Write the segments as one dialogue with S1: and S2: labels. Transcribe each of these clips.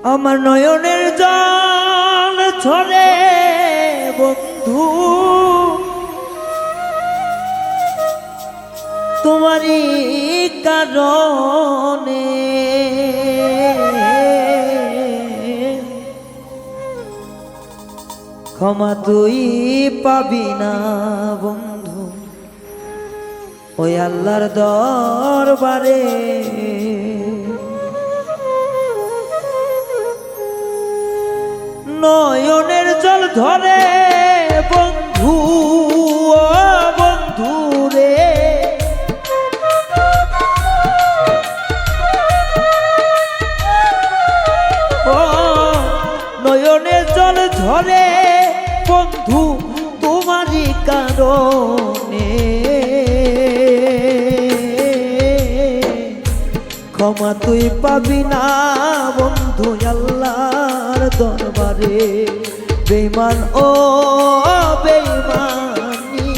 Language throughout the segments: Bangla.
S1: আমার নয়নের জল ঝরে বন্ধু তোমারই কারণে ক্ষমা তুই পাবি না বন্ধু ওই আল্লাহর দরবারে নয়নের জল ধরে বন্ধু ও বন্ধু রে ও নয়নের জল ঝরে বন্ধু তোমারই কারণে ক্ষমা তুই পাবি না বন্ধু আল্লাহর দরবারে বেঈমান ও বেঈমানি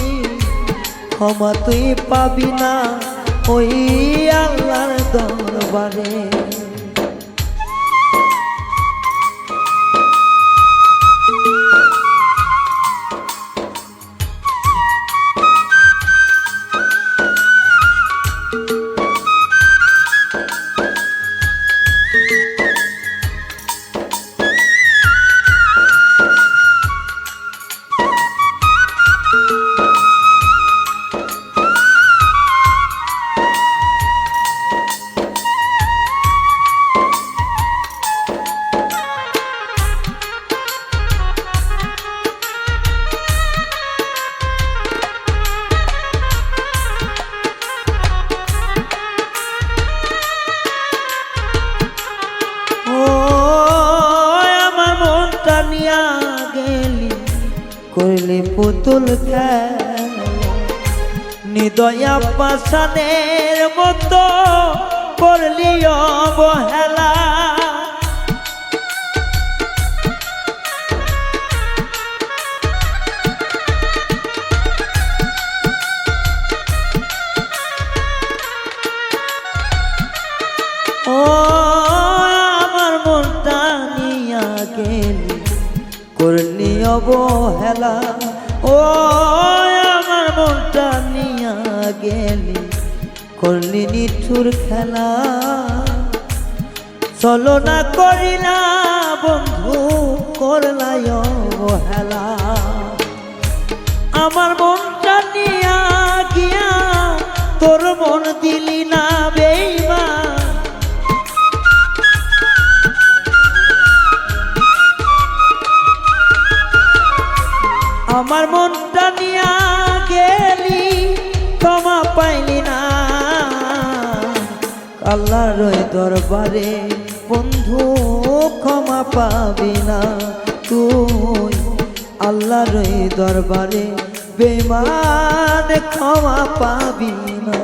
S1: ক্ষমা তুই পাবি না ওই আল্লাহর দরবারে করলি পুতুল খেলা নিদয়া পাশানের মতো করলি অবহেলা ও আমার মনটা নিয়া গেলি করলি অবহেলা ও আমার মনটা নিয়া গেলি করলি নিঠুর খেলা চলো না করিলা বন্ধু করলাই অবহেলা আমার মনটা নিয়া গিয়া তোর মন দিলি না বেঈমান আমার মনটা নিয়া গেলি ক্ষমা পাইলি না আল্লাহর দরবারে বন্ধু ক্ষমা পাবি না তুই আল্লাহর দরবারে বেঈমান ক্ষমা পাবি না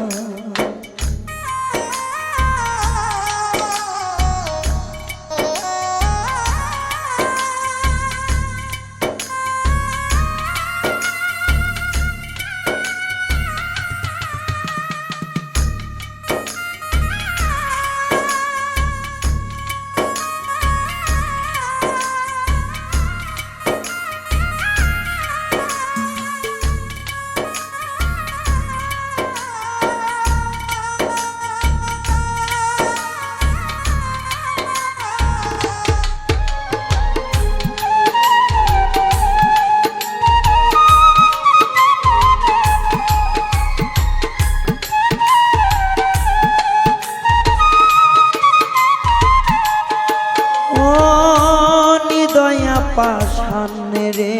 S1: পাশানে রে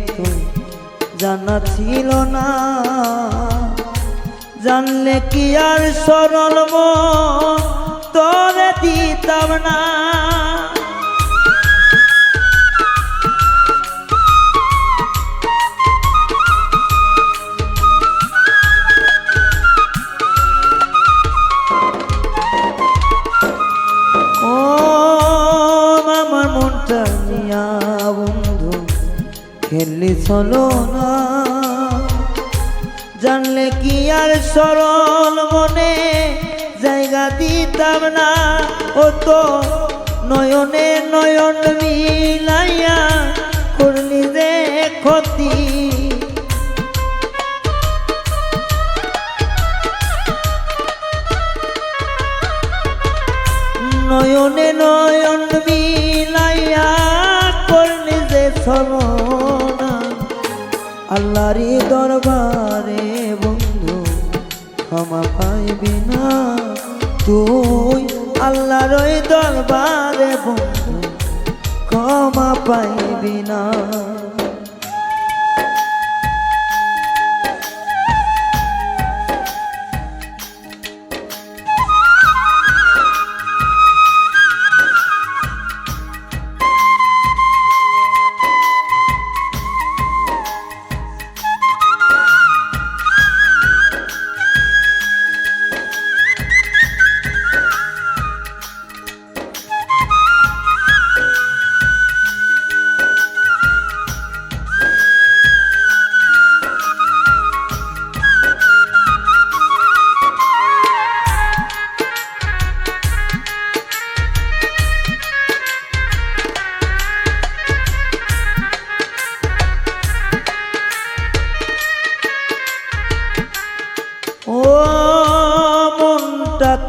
S1: তুই জানা ছিল না জানলে কি আর সরল মন তোরে দিতাম না ও আমার মনটা নিয়া বন্ধু খেললি চলো না জানলে কি আর সরল মনে জায়গা দিতাম না ও তো নয়নে নয়ন মিলাইয়া করলি যে ক্ষতি, নয়নে নয়ন মিলাইয়া করলি যে ছলনা। আল্লাহরি দরবারে বন্ধু ক্ষমা পাইবি না তুই, আল্লাহর ওই দরবারে বন্ধু ক্ষমা পাইবি না।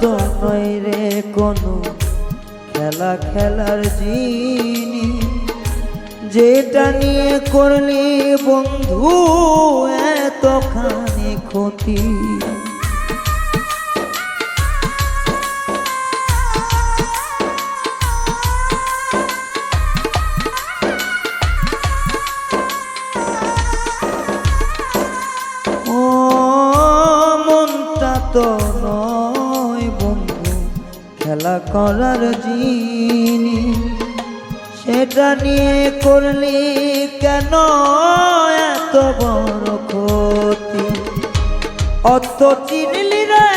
S1: তো নয় রে কোনো খেলা খেলার জিনিস, যেটা নিয়ে করলি বন্ধু এতখানি ক্ষতি। ও মনটা তো খেলা করার জিনিস, সেটা নিয়ে করলি কেন এত বড় ক্ষতি। অত চিনলি রে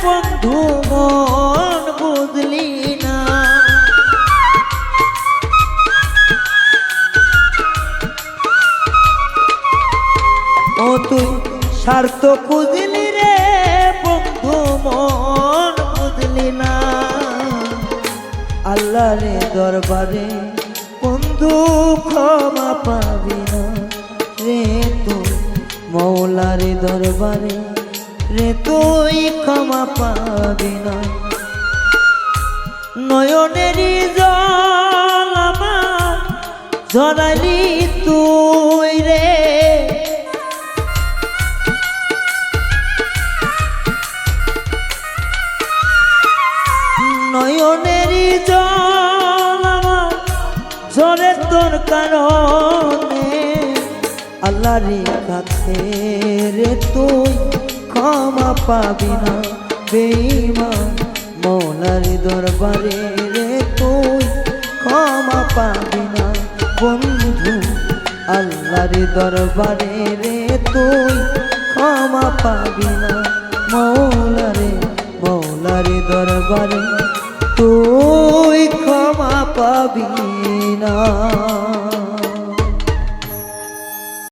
S1: বন্ধু মন বুঝলি না, ও তুই স্বার্থ খুঁজলি রে বন্ধু মন বুঝলি না। আল্লাহরে দরবারে বন্ধু ক্ষমা পাবি না রে তুই, মৌলারে দরবারে রে তুই ক্ষমা পাবি না। নয়নেরই জল আমার ঝরালি তুই রে, নয়নেরই জল আমার ঝরে তোর কারণে। আল্লাহর কাছে রে তুই ক্ষমা পাবি না বেঈমান, মৌলার দরবারে রে তুই ক্ষমা পাবি না বন্ধু। আল্লাহর দরবারে রে তুই ক্ষমা পাবি না, মৌলার দরবারে তুই ক্ষমা পাবি না।